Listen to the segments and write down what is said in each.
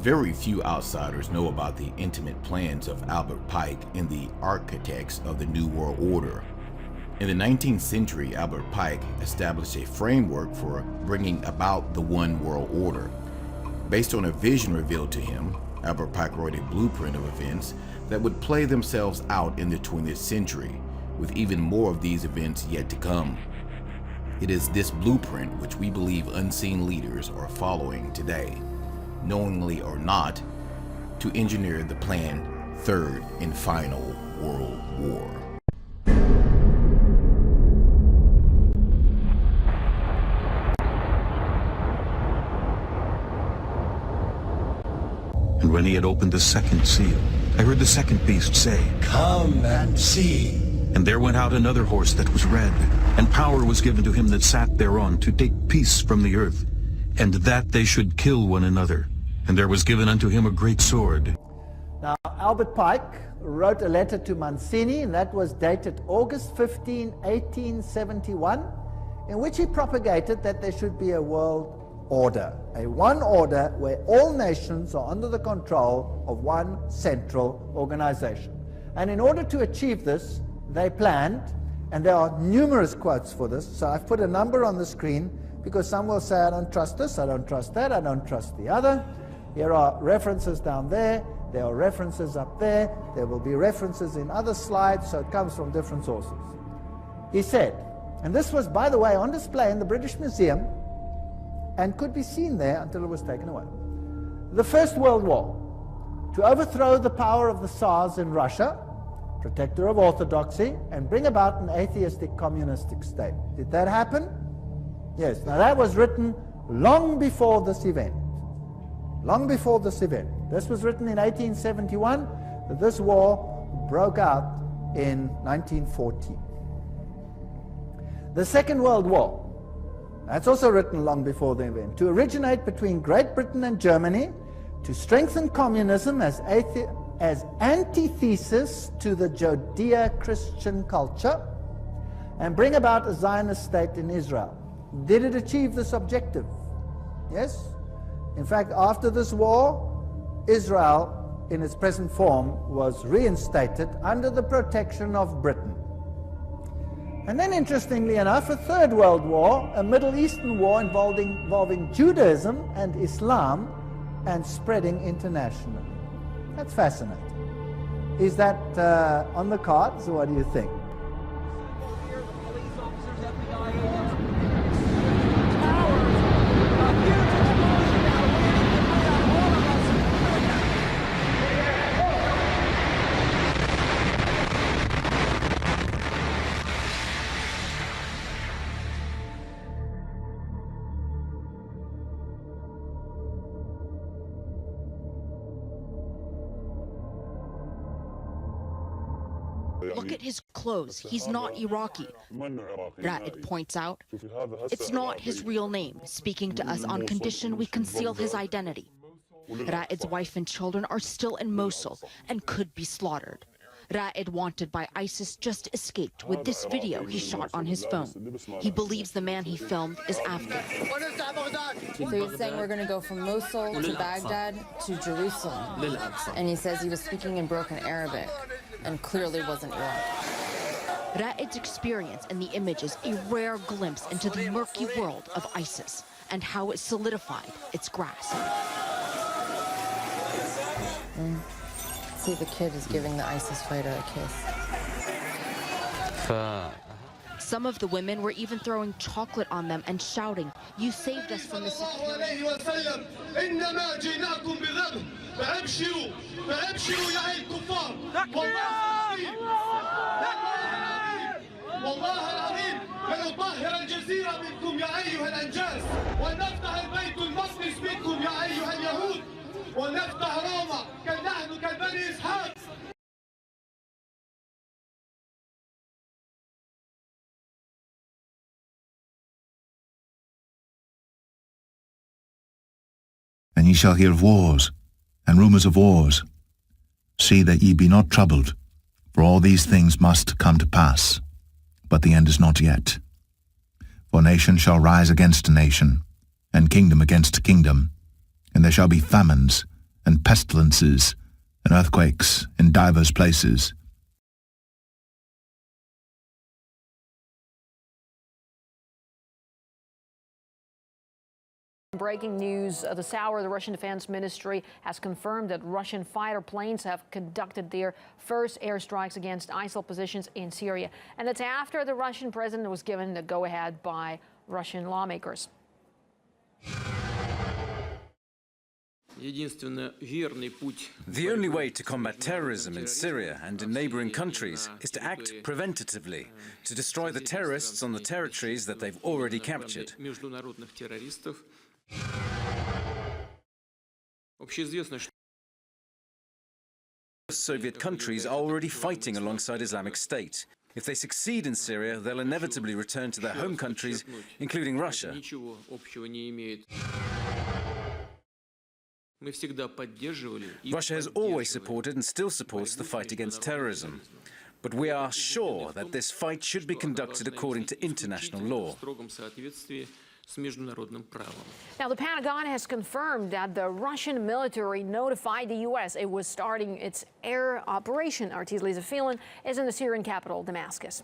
Very few outsiders know about the intimate plans of Albert Pike and the architects of the New World Order. In the 19th century, Albert Pike established a framework for bringing about the One World Order. Based on a vision revealed to him, Albert Pike wrote a blueprint of events that would play themselves out in the 20th century, with even more of these events yet to come. It is this blueprint which we believe unseen leaders are following today, knowingly or not, to engineer the planned Third and Final World War. And when he had opened the second seal, I heard the second beast say, "Come and see." And there went out another horse that was red, and power was given to him that sat thereon to take peace from the earth, and that they should kill one another. And there was given unto him a great sword. Now, Albert Pike wrote a letter to Mazzini, and that was dated August 15, 1871, in which he propagated that there should be a world order, a one order where all nations are under the control of one central organization. And in order to achieve this, they planned, and there are numerous quotes for this, so I've put a number on the screen because some will say, I don't trust this, I don't trust that, I don't trust the other. Here are references down there, there are references up there, there will be references in other slides, so it comes from different sources. He said, and this was, by the way, on display in the British Museum, and could be seen there until it was taken away. The First World War, to overthrow the power of the Tsars in Russia, protector of orthodoxy, and bring about an atheistic communistic state. Did that happen? Yes. Now that was written long before this event. Long before this event. This was written in 1871, but this war broke out in 1914. The Second World War, that's also written long before the event, to originate between Great Britain and Germany, to strengthen communism as antithesis to the Judeo-Christian culture, and bring about a Zionist state in Israel. Did it achieve this objective? Yes. In fact, after this war, Israel, in its present form, was reinstated under the protection of Britain. And then, interestingly enough, a Third World War, a Middle Eastern war involving Judaism and Islam, and spreading internationally. That's fascinating. Is that on the cards, or what do you think? Look at his clothes. He's not Iraqi. Ra'ed points out, it's not his real name, speaking to us on condition we conceal his identity. Ra'ed's wife and children are still in Mosul and could be slaughtered. Ra'ed, wanted by ISIS, just escaped with this video he shot on his phone. He believes the man he filmed is Afghan. So he's saying we're going to go from Mosul to Baghdad to Jerusalem. And he says he was speaking in broken Arabic and clearly wasn't Iraqi. Ra'ed's experience in the images a rare glimpse into the murky world of ISIS and how it solidified its grasp. See, the kid is giving the ISIS fighter a kiss. Some of the women were even throwing chocolate on them and shouting, "You saved us from the security." And ye shall hear of wars, and rumours of wars. See that ye be not troubled, for all these things must come to pass, but the end is not yet. For nation shall rise against nation, and kingdom against kingdom, and there shall be famines, and pestilences, and earthquakes in divers places. Breaking news this hour, the Russian Defense Ministry has confirmed that Russian fighter planes have conducted their first airstrikes against ISIL positions in Syria. And that's after the Russian president was given the go-ahead by Russian lawmakers. The only way to combat terrorism in Syria and in neighboring countries is to act preventatively, to destroy the terrorists on the territories that they've already captured. Soviet countries are already fighting alongside Islamic State. If they succeed in Syria, they'll inevitably return to their home countries, including Russia. Russia has always supported and still supports the fight against terrorism. But we are sure that this fight should be conducted according to international law. Now, the Pentagon has confirmed that the Russian military notified the U.S. it was starting its air operation. Our Lisa Phelan is in the Syrian capital, Damascus.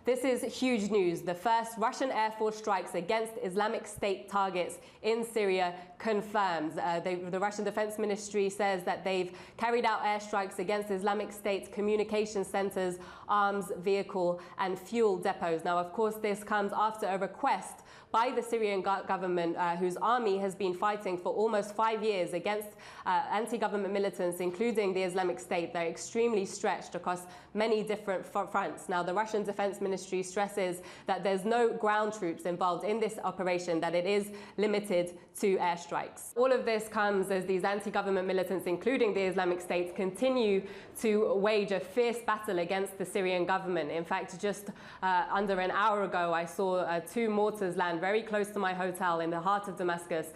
This is huge news. The first Russian Air Force strikes against Islamic State targets in Syria confirmed. The Russian Defense Ministry says that they've carried out airstrikes against Islamic State's communication centers, arms, vehicle, and fuel depots. Now, of course, this comes after a request by the Syrian government, whose army has been fighting for almost 5 years against anti-government militants, including the Islamic State. They're extremely stretched across many different fronts. Now, the Russian Defense Ministry stresses that there's no ground troops involved in this operation, that it is limited to airstrikes. All of this comes as these anti-government militants, including the Islamic State, continue to wage a fierce battle against the Syrian government. In fact, just under an hour ago, I saw 2 mortars land very close to my hotel in the heart of Damascus,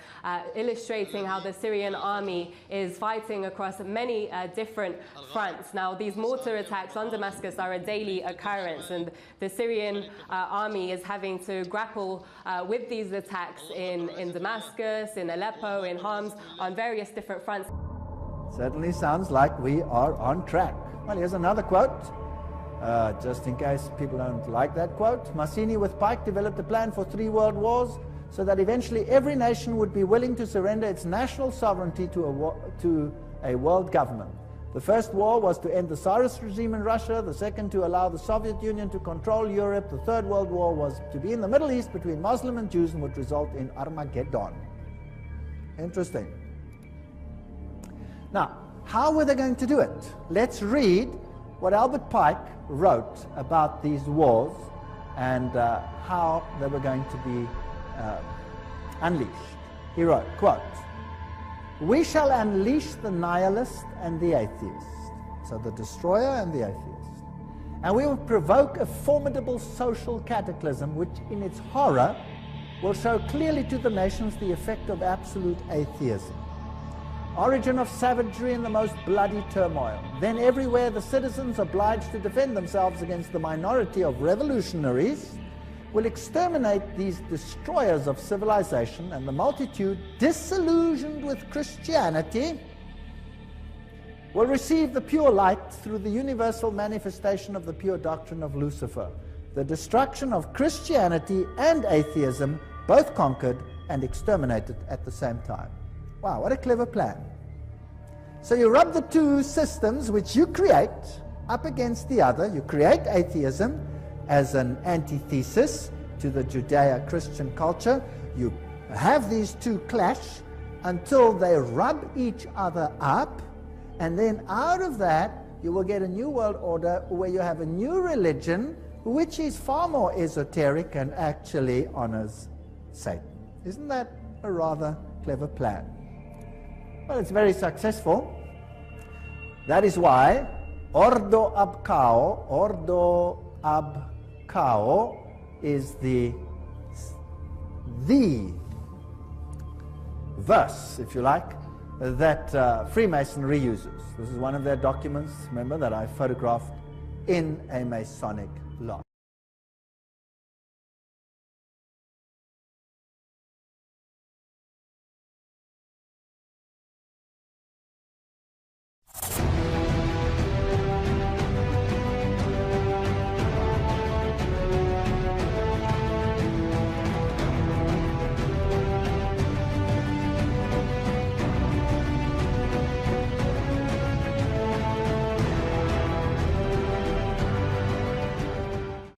illustrating how the Syrian army is fighting across many different fronts. Now, these mortar attacks on Damascus are a daily occurrence, and the Syrian army is having to grapple with these attacks in Damascus, in Aleppo, in Homs, on various different fronts. Certainly sounds like we are on track. Well, here's another quote. Just in case people don't like that quote. Mazzini with Pike developed a plan for 3 world wars so that eventually every nation would be willing to surrender its national sovereignty to a world government. The first war was to end the Tsarist regime in Russia, the second to allow the Soviet Union to control Europe, the third world war was to be in the Middle East between Muslim and Jews and would result in Armageddon. Interesting. Now, how were they going to do it? Let's read what Albert Pike wrote about these wars and how they were going to be unleashed. He wrote, quote, "We shall unleash the nihilist and the atheist," so the destroyer and the atheist, "and we will provoke a formidable social cataclysm which in its horror will show clearly to the nations the effect of absolute atheism. Origin of savagery in the most bloody turmoil. Then everywhere the citizens obliged to defend themselves against the minority of revolutionaries will exterminate these destroyers of civilization, and the multitude, disillusioned with Christianity, will receive the pure light through the universal manifestation of the pure doctrine of Lucifer. The destruction of Christianity and atheism, both conquered and exterminated at the same time." Wow, what a clever plan. So you rub the 2 systems which you create up against the other. You create atheism as an antithesis to the Judeo-Christian culture. You have these 2 clash until they rub each other up, and then out of that you will get a new world order where you have a new religion which is far more esoteric and actually honors Satan. Isn't that a rather clever plan? Well, it's very successful. That is why Ordo ab Cao is the verse, if you like, that Freemasonry uses. This is one of their documents, remember, that I photographed in a Masonic